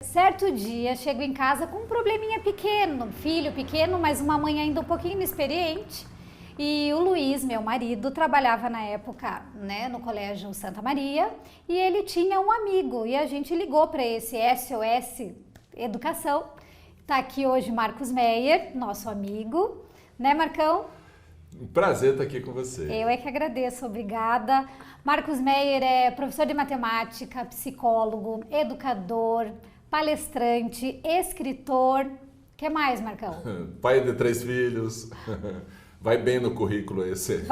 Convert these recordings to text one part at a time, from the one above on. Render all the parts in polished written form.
Certo dia, chego em casa com um probleminha pequeno, filho pequeno, mas uma mãe ainda um pouquinho inexperiente. E o Luiz, meu marido, trabalhava na época, né, no Colégio Santa Maria, e ele tinha um amigo, e a gente ligou para esse SOS Educação. Tá aqui hoje Marcos Meyer, nosso amigo, né, Marcão? Um prazer estar aqui com você. Eu é que agradeço, obrigada. Marcos Meyer é professor de matemática, psicólogo, educador, palestrante, escritor. O que mais, Marcão? Pai de 3 filhos. Vai bem no currículo esse.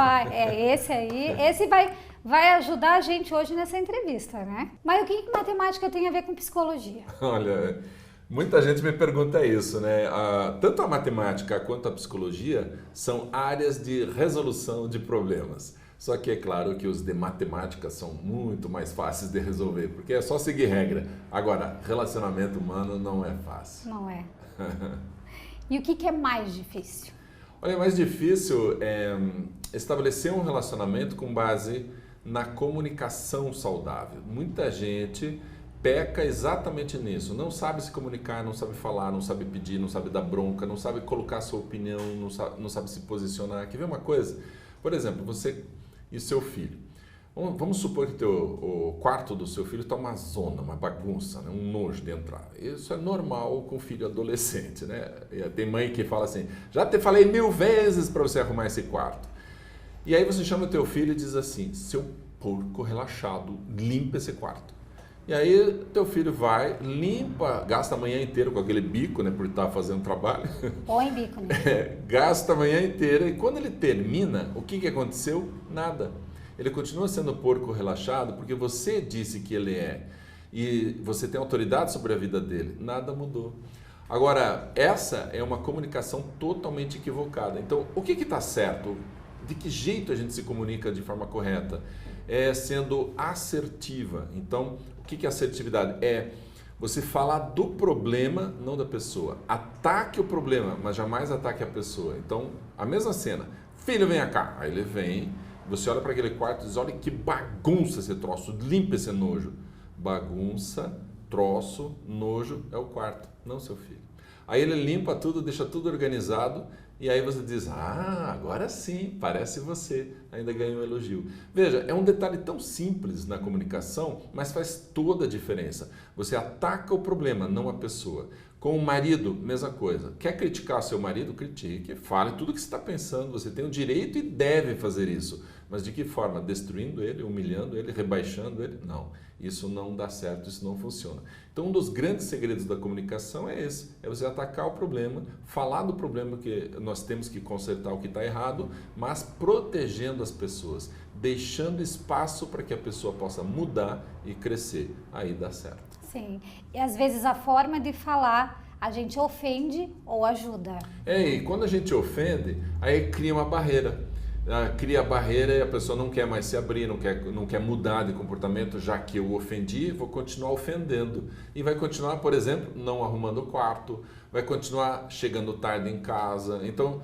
Esse vai ajudar a gente hoje nessa entrevista, né? Mas o que matemática tem a ver com psicologia? Olha, muita gente me pergunta isso, né? Tanto a matemática quanto a psicologia são áreas de resolução de problemas. Só que é claro que os de matemática são muito mais fáceis de resolver, porque é só seguir regra. Agora, relacionamento humano não é fácil. Não é. E o que é mais difícil? Olha, mais difícil é estabelecer um relacionamento com base na comunicação saudável. Muita gente peca exatamente nisso. Não sabe se comunicar, não sabe falar, não sabe pedir, não sabe dar bronca, não sabe colocar sua opinião, não sabe se posicionar. Quer ver uma coisa? Por exemplo, você e seu filho. Vamos supor que o quarto do seu filho está uma zona, uma bagunça, né? Um nojo de entrar. Isso é normal com filho adolescente, né? Tem mãe que fala assim, já te falei 1000 vezes para você arrumar esse quarto. E aí você chama o teu filho e diz assim, seu porco relaxado, limpa esse quarto. E aí teu filho vai, limpa, gasta a manhã inteira com aquele bico, né? Por estar fazendo trabalho. Põe bico, né? Gasta a manhã inteira e quando ele termina, o que aconteceu? Nada. Ele continua sendo porco relaxado porque você disse que ele é e você tem autoridade sobre a vida dele. Nada mudou. Agora, essa é uma comunicação totalmente equivocada. Então, o que está certo? De que jeito a gente se comunica de forma correta? É sendo assertiva. Então, o que é assertividade? É você falar do problema, não da pessoa. Ataque o problema, mas jamais ataque a pessoa. Então, a mesma cena. Filho, vem cá. Aí ele vem. Você olha para aquele quarto e diz, olha que bagunça esse troço, limpa esse nojo. Bagunça, troço, nojo é o quarto, não seu filho. Aí ele limpa tudo, deixa tudo organizado e aí você diz, agora sim, parece você, ainda ganha um elogio. Veja, é um detalhe tão simples na comunicação, mas faz toda a diferença. Você ataca o problema, não a pessoa. Com o marido, mesma coisa. Quer criticar seu marido? Critique, fale tudo o que você está pensando. Você tem o direito e deve fazer isso. Mas de que forma? Destruindo ele, humilhando ele, rebaixando ele? Não, isso não dá certo, isso não funciona. Então, um dos grandes segredos da comunicação é esse, é você atacar o problema, falar do problema que nós temos que consertar o que está errado, mas protegendo as pessoas, deixando espaço para que a pessoa possa mudar e crescer. Aí dá certo. Sim, e às vezes a forma de falar a gente ofende ou ajuda. E quando a gente ofende, aí cria uma barreira. Cria a barreira e a pessoa não quer mais se abrir, não quer mudar de comportamento, já que eu ofendi, vou continuar ofendendo. E vai continuar, por exemplo, não arrumando o quarto, vai continuar chegando tarde em casa. Então,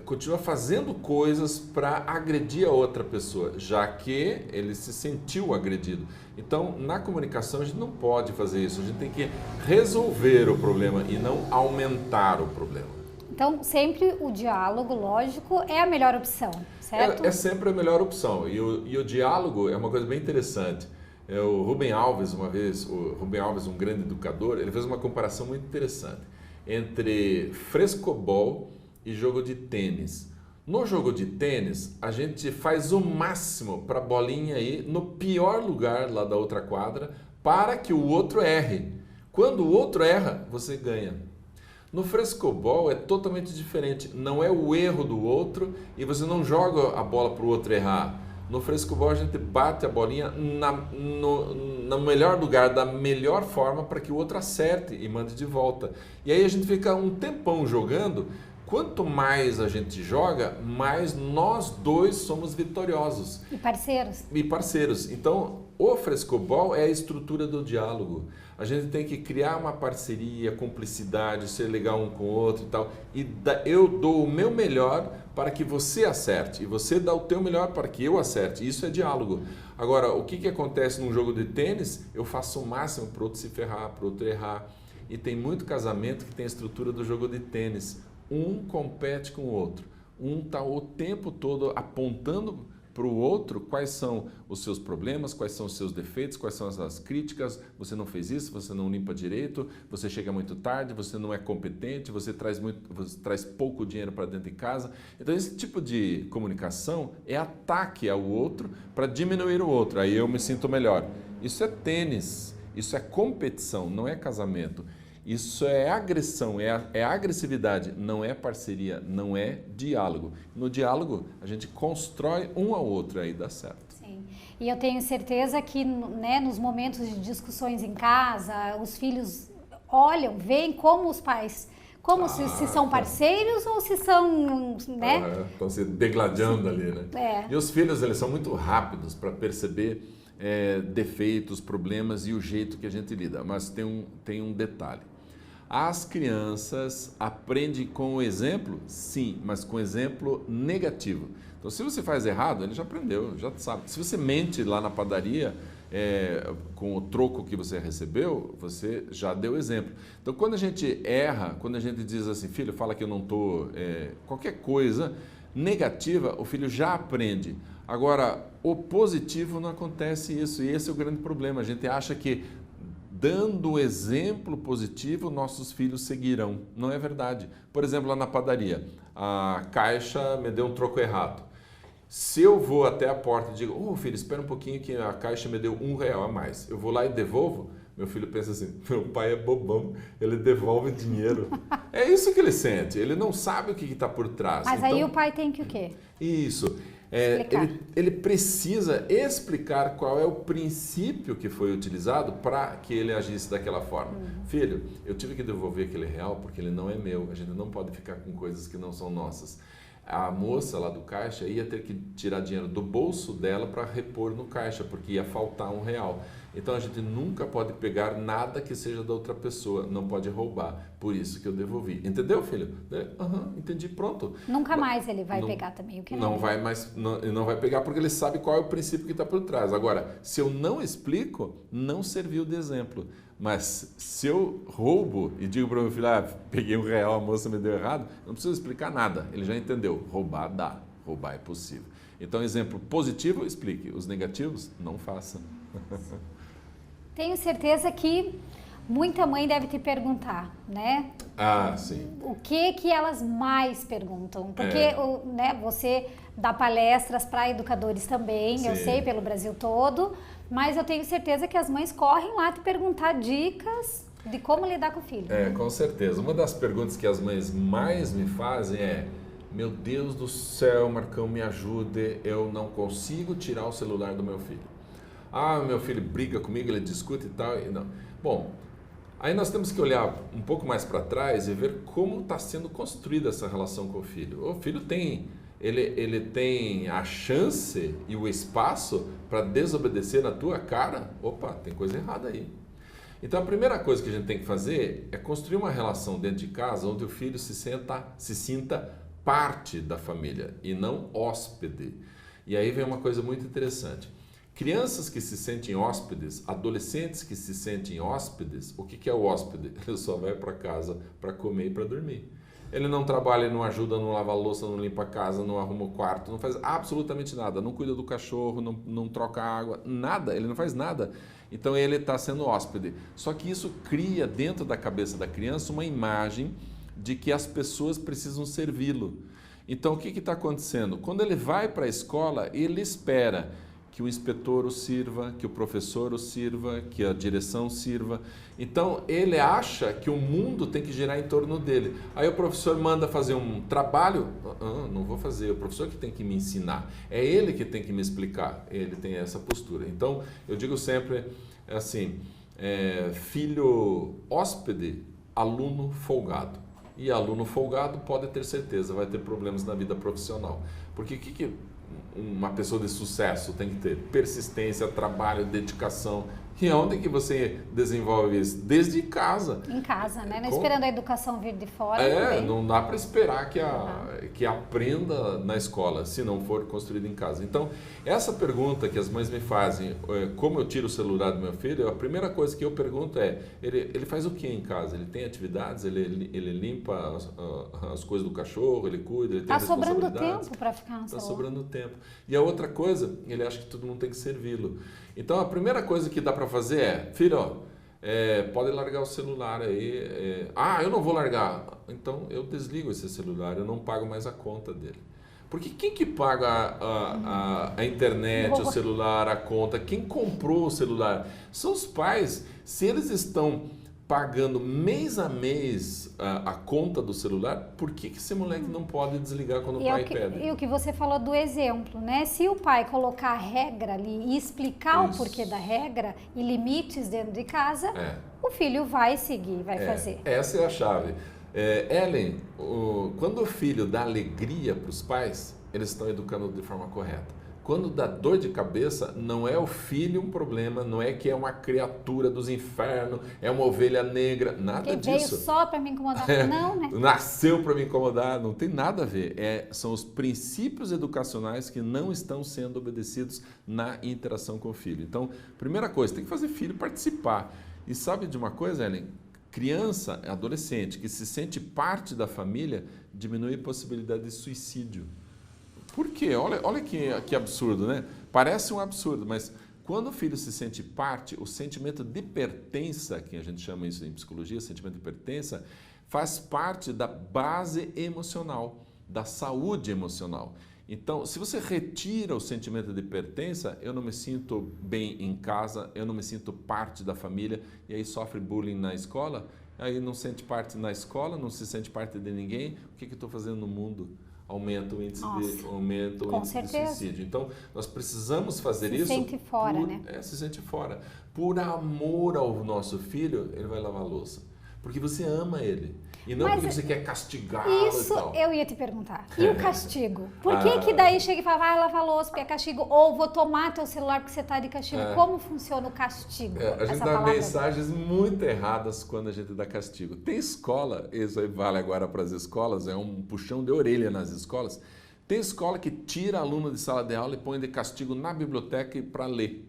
continua fazendo coisas para agredir a outra pessoa, já que ele se sentiu agredido. Então, na comunicação, a gente não pode fazer isso, a gente tem que resolver o problema e não aumentar o problema. Então, sempre o diálogo, lógico, é a melhor opção, certo? É sempre a melhor opção. E o diálogo é uma coisa bem interessante. O Rubem Alves, um grande educador, ele fez uma comparação muito interessante entre frescobol e jogo de tênis. No jogo de tênis, a gente faz o máximo para a bolinha ir no pior lugar lá da outra quadra para que o outro erre. Quando o outro erra, você ganha. No frescobol é totalmente diferente, não é o erro do outro e você não joga a bola para o outro errar. No frescobol a gente bate a bolinha no melhor lugar, da melhor forma para que o outro acerte e mande de volta. E aí a gente fica um tempão jogando, quanto mais a gente joga, mais nós dois somos vitoriosos. E parceiros. E parceiros. Então, o frescobol é a estrutura do diálogo. A gente tem que criar uma parceria, cumplicidade, ser legal um com o outro e tal. E eu dou o meu melhor para que você acerte. E você dá o teu melhor para que eu acerte. Isso é diálogo. Agora, o que acontece num jogo de tênis? Eu faço o máximo para o outro se ferrar, para o outro errar. E tem muito casamento que tem a estrutura do jogo de tênis. Um compete com o outro. Um está o tempo todo apontando para o outro quais são os seus problemas, quais são os seus defeitos, quais são as críticas. Você não fez isso, você não limpa direito, você chega muito tarde, você não é competente, você traz pouco dinheiro para dentro de casa. Então esse tipo de comunicação é ataque ao outro para diminuir o outro. Aí eu me sinto melhor. Isso é tênis, isso é competição, não é casamento. Isso é agressão, é agressividade, não é parceria, não é diálogo. No diálogo, a gente constrói um ao outro, aí dá certo. Sim, e eu tenho certeza que, né, nos momentos de discussões em casa, os filhos olham, veem como os pais, como se são parceiros ou se são, né? Estão se degladiando ali, né? É. E os filhos, eles são muito rápidos para perceber defeitos, problemas e o jeito que a gente lida. Mas tem um detalhe. As crianças aprendem com o exemplo? Sim, mas com exemplo negativo. Então, se você faz errado, ele já aprendeu, já sabe. Se você mente lá na padaria com o troco que você recebeu, você já deu exemplo. Então, quando a gente erra, quando a gente diz assim, filho, fala que eu não estou... qualquer coisa negativa, o filho já aprende. Agora, o positivo não acontece isso, e esse é o grande problema. A gente acha que dando o exemplo positivo, nossos filhos seguirão. Não é verdade. Por exemplo, lá na padaria, a caixa me deu um troco errado. Se eu vou até a porta e digo, filho, espera um pouquinho que a caixa me deu R$1 a mais. Eu vou lá e devolvo, meu filho pensa assim, meu pai é bobão, ele devolve dinheiro. É isso que ele sente, ele não sabe o que está por trás. Mas então, aí o pai tem que o quê? Isso. Ele precisa explicar qual é o princípio que foi utilizado para que ele agisse daquela forma. Filho, eu tive que devolver aquele R$1 porque ele não é meu. A gente não pode ficar com coisas que não são nossas. A moça lá do caixa ia ter que tirar dinheiro do bolso dela para repor no caixa, porque ia faltar R$1. Então a gente nunca pode pegar nada que seja da outra pessoa, não pode roubar. Por isso que eu devolvi. Entendeu, filho? Entendi, pronto. Nunca mais ele vai pegar também o que não vai mais, não vai pegar porque ele sabe qual é o princípio que está por trás. Agora, se eu não explico, não serviu de exemplo. Mas se eu roubo e digo para o meu filho, peguei R$1, a moça me deu errado, não preciso explicar nada. Ele já entendeu. Roubar dá, roubar é possível. Então, exemplo positivo, explique. Os negativos, não faça. Tenho certeza que muita mãe deve te perguntar, né? Sim. O que elas mais perguntam? Porque você dá palestras para educadores também, sim, eu sei, pelo Brasil todo, mas eu tenho certeza que as mães correm lá te perguntar dicas de como lidar com o filho. Com certeza. Uma das perguntas que as mães mais me fazem é: meu Deus do céu, Marcão, me ajude, eu não consigo tirar o celular do meu filho. Meu filho briga comigo, ele discute e tal. Não. Bom, aí nós temos que olhar um pouco mais para trás e ver como está sendo construída essa relação com o filho. O filho ele tem a chance e o espaço para desobedecer na tua cara. Opa, tem coisa errada aí. Então a primeira coisa que a gente tem que fazer é construir uma relação dentro de casa onde o filho se sinta parte da família e não hóspede. E aí vem uma coisa muito interessante. Crianças que se sentem hóspedes, adolescentes que se sentem hóspedes, o que é o hóspede? Ele só vai para casa para comer e para dormir. Ele não trabalha, não ajuda, não lava a louça, não limpa a casa, não arruma o quarto, não faz absolutamente nada, não cuida do cachorro, não troca água, nada, ele não faz nada. Então ele está sendo hóspede. Só que isso cria dentro da cabeça da criança uma imagem de que as pessoas precisam servi-lo. Então o que está acontecendo? Quando ele vai para a escola, ele espera que o inspetor o sirva, que o professor o sirva, que a direção sirva. Então, ele acha que o mundo tem que girar em torno dele. Aí o professor manda fazer um trabalho, não vou fazer, o professor que tem que me ensinar. É ele que tem que me explicar. Ele tem essa postura. Então, eu digo sempre assim, filho hóspede, aluno folgado. E aluno folgado, pode ter certeza, vai ter problemas na vida profissional. Porque uma pessoa de sucesso tem que ter? Persistência, trabalho, dedicação. E onde que você desenvolve isso? Desde casa. Em casa, né? Não esperando a educação vir de fora. Não dá para esperar que aprenda na escola, se não for construído em casa. Então, essa pergunta que as mães me fazem, como eu tiro o celular do meu filho, a primeira coisa que eu pergunto é, ele faz o que em casa? Ele tem atividades? Ele limpa as coisas do cachorro? Ele cuida? Ele tem responsabilidades? Tá sobrando tempo para ficar no celular. Está sobrando tempo. E a outra coisa, ele acha que todo mundo tem que servi-lo. Então, a primeira coisa que dá para fazer é, filho, pode largar o celular aí. Eu não vou largar. Então, eu desligo esse celular, eu não pago mais a conta dele. Porque quem que paga a internet, o celular, a conta? Quem comprou o celular? São os pais. Se eles estão pagando mês a mês a conta do celular, por que esse moleque não pode desligar quando o pai pede? E o que você falou do exemplo, né? Se o pai colocar a regra ali e explicar o porquê da regra e limites dentro de casa, o filho vai seguir, vai fazer. Essa é a chave. Ellen, quando o filho dá alegria para os pais, eles estão educando de forma correta. Quando dá dor de cabeça, não é o filho um problema, não é que é uma criatura dos infernos, é uma ovelha negra, nada disso. Que veio só para me incomodar. Não, né? Nasceu para me incomodar, não tem nada a ver. São os princípios educacionais que não estão sendo obedecidos na interação com o filho. Então, primeira coisa, tem que fazer filho participar. E sabe de uma coisa, Ellen? Criança, adolescente, que se sente parte da família, diminui a possibilidade de suicídio. Por quê? Olha que absurdo, né? Parece um absurdo, mas quando o filho se sente parte, o sentimento de pertença, que a gente chama isso em psicologia, sentimento de pertença, faz parte da base emocional, da saúde emocional. Então, se você retira o sentimento de pertença, eu não me sinto bem em casa, eu não me sinto parte da família, e aí sofre bullying na escola, aí não sente parte na escola, não se sente parte de ninguém, o que eu estou fazendo no mundo? Aumenta o índice de suicídio. Então, nós precisamos fazer isso. Se sente fora, né? Se sente fora. Por amor ao nosso filho, ele vai lavar a louça. Porque você ama ele. E não porque você quer castigá-lo isso e tal. Eu ia te perguntar. E o castigo? Por que daí chega e fala, vai lavar a louça porque é castigo? Ou vou tomar teu celular porque você está de castigo? Como funciona o castigo? A gente dá mensagens muito erradas quando a gente dá castigo. Tem escola, isso aí vale agora para as escolas, é um puxão de orelha nas escolas. Tem escola que tira aluno de sala de aula e põe de castigo na biblioteca para ler.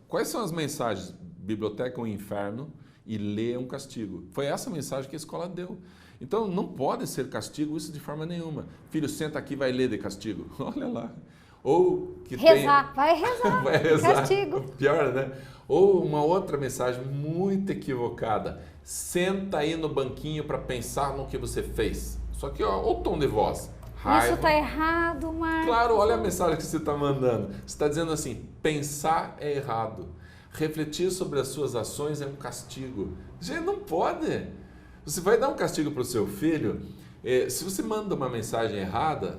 Quais são as mensagens? Biblioteca é um inferno. E ler é um castigo. Foi essa mensagem que a escola deu. Então, não pode ser castigo isso de forma nenhuma. Filho, senta aqui e vai ler de castigo. Olha lá. Ou que vai rezar. Vai rezar. Castigo. Pior, né? Ou uma outra mensagem muito equivocada. Senta aí no banquinho para pensar no que você fez. Só que, olha o tom de voz. Raiva. Isso está errado, Marcos. Claro, olha a mensagem que você está mandando. Você está dizendo assim, pensar é errado. Refletir sobre as suas ações é um castigo. Gente, não pode. Você vai dar um castigo para o seu filho, se você manda uma mensagem errada,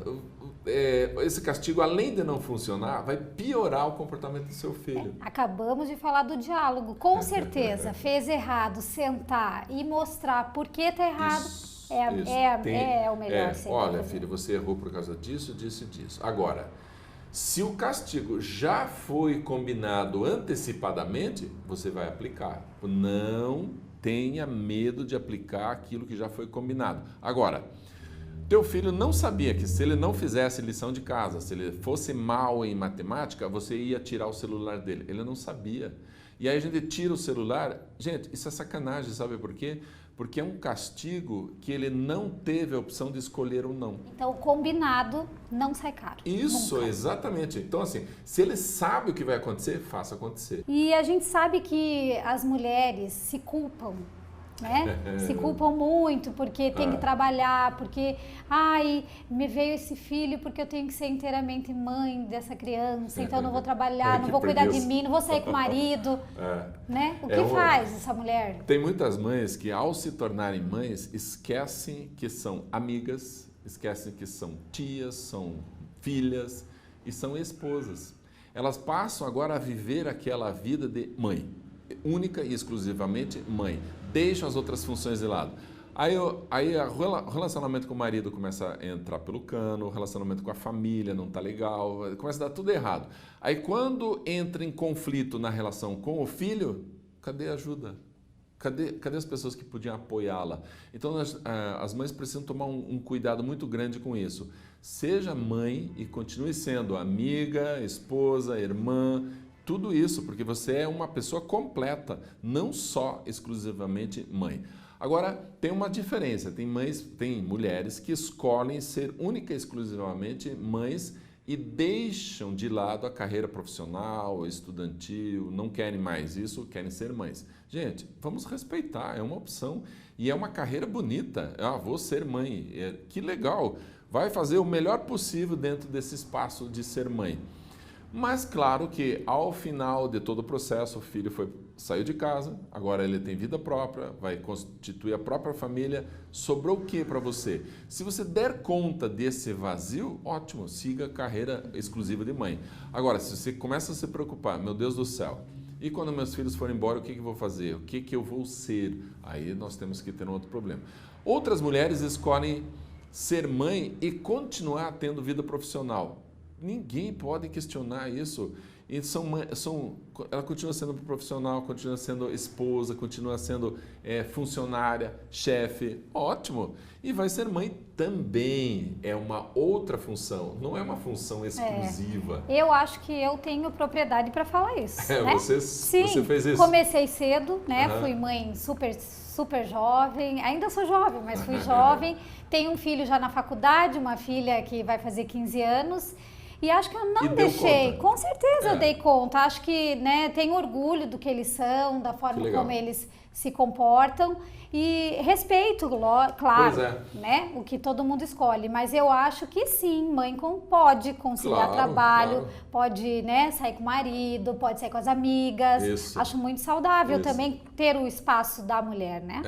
esse castigo, além de não funcionar, vai piorar o comportamento do seu filho. Acabamos de falar do diálogo. Com certeza, fez errado, sentar e mostrar por que está errado. Isso. É o melhor. Olha, filho, você errou por causa disso, disso e disso. Agora, se o castigo já foi combinado antecipadamente, você vai aplicar. Não tenha medo de aplicar aquilo que já foi combinado. Agora, teu filho não sabia que se ele não fizesse lição de casa, se ele fosse mal em matemática, você ia tirar o celular dele. Ele não sabia. E aí a gente tira o celular. Gente, isso é sacanagem, sabe por quê? Porque é um castigo que ele não teve a opção de escolher ou não. Então, o combinado não sai caro. Isso, nunca. Exatamente. Então, assim, se ele sabe o que vai acontecer, faça acontecer. E a gente sabe que as mulheres se culpam, né? Se culpam muito porque tem que trabalhar, porque, me veio esse filho porque eu tenho que ser inteiramente mãe dessa criança, então não vou trabalhar, não vou cuidar de mim, não vou sair com o marido, né? O que faz essa mulher? Tem muitas mães que, ao se tornarem mães, esquecem que são amigas, esquecem que são tias, são filhas e são esposas. Elas passam agora a viver aquela vida de mãe, única e exclusivamente mãe. Deixam as outras funções de lado. O relacionamento com o marido começa a entrar pelo cano, o relacionamento com a família não tá legal, começa a dar tudo errado. Aí quando entra em conflito na relação com o filho, cadê a ajuda? Cadê as pessoas que podiam apoiá-la? Então as mães precisam tomar um cuidado muito grande com isso. Seja mãe e continue sendo amiga, esposa, irmã, tudo isso, porque você é uma pessoa completa, não só exclusivamente mãe. Agora, tem uma diferença, tem mulheres que escolhem ser única e exclusivamente mães e deixam de lado a carreira profissional, estudantil, não querem mais isso, querem ser mães. Gente, vamos respeitar, é uma opção e é uma carreira bonita. Vou ser mãe, que legal, vai fazer o melhor possível dentro desse espaço de ser mãe. Mas claro que ao final de todo o processo, o filho saiu de casa, agora ele tem vida própria, vai constituir a própria família, sobrou o que para você? Se você der conta desse vazio, ótimo, siga a carreira exclusiva de mãe. Agora, se você começa a se preocupar, meu Deus do céu, e quando meus filhos forem embora, o que eu vou fazer? O que eu vou ser? Aí nós temos que ter um outro problema. Outras mulheres escolhem ser mãe e continuar tendo vida profissional. Ninguém pode questionar isso. E ela continua sendo profissional, continua sendo esposa, continua sendo funcionária, chefe, ótimo. E vai ser mãe também. É uma outra função, não é uma função exclusiva. Eu acho que eu tenho propriedade para falar isso. Né? Você fez isso. Comecei cedo, né? Fui mãe super jovem, ainda sou jovem, mas fui jovem. Tenho um filho já na faculdade, uma filha que vai fazer 15 anos. E acho que eu não deixei, com certeza eu dei conta, acho que tenho orgulho do que eles são, da forma como eles se comportam e respeito, claro, né, o que todo mundo escolhe, mas eu acho que sim, mãe pode conciliar trabalho, pode sair com o marido, pode sair com as amigas, acho muito saudável também ter o espaço da mulher, né?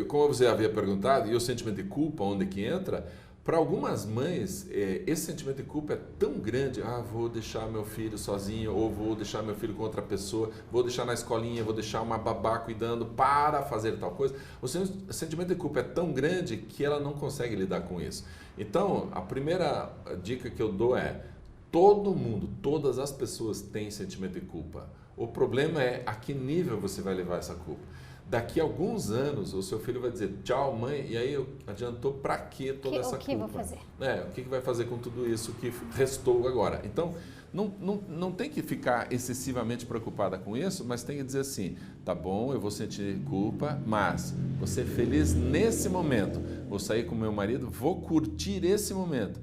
Como você havia perguntado, e o sentimento de culpa, onde que entra? Para algumas mães, esse sentimento de culpa é tão grande, vou deixar meu filho sozinho, ou vou deixar meu filho com outra pessoa, vou deixar na escolinha, vou deixar uma babá cuidando para fazer tal coisa. O sentimento de culpa é tão grande que ela não consegue lidar com isso. Então, a primeira dica que eu dou é, todo mundo, todas as pessoas têm sentimento de culpa. O problema é a que nível você vai levar essa culpa. Daqui a alguns anos, o seu filho vai dizer, tchau, mãe, e aí adiantou para que toda essa culpa? O que vou fazer? O que vai fazer com tudo isso que restou agora? Então, não tem que ficar excessivamente preocupada com isso, mas tem que dizer assim, tá bom, eu vou sentir culpa, mas vou ser feliz nesse momento. Vou sair com meu marido, vou curtir esse momento.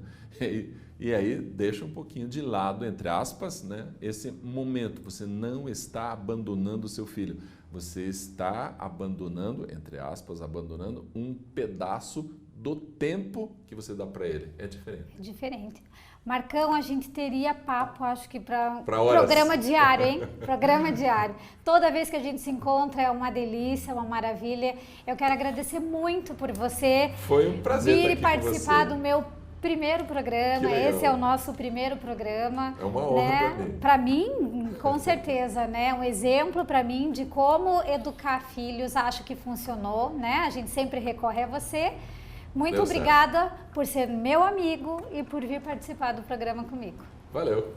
E aí deixa um pouquinho de lado, entre aspas, esse momento. Você não está abandonando o seu filho. Você está abandonando, entre aspas, abandonando um pedaço do tempo que você dá para ele. É diferente. É diferente. Marcão, a gente teria papo, acho que para programa diário, hein? Programa diário. Toda vez que a gente se encontra é uma delícia, uma maravilha. Eu quero agradecer muito por você. Foi um prazer vir e participar do meu primeiro programa. Esse é o nosso primeiro programa. É uma honra para mim. Para mim, com certeza, um exemplo para mim de como educar filhos. Acho que funcionou, A gente sempre recorre a você. Muito obrigada por ser meu amigo e por vir participar do programa comigo. Valeu.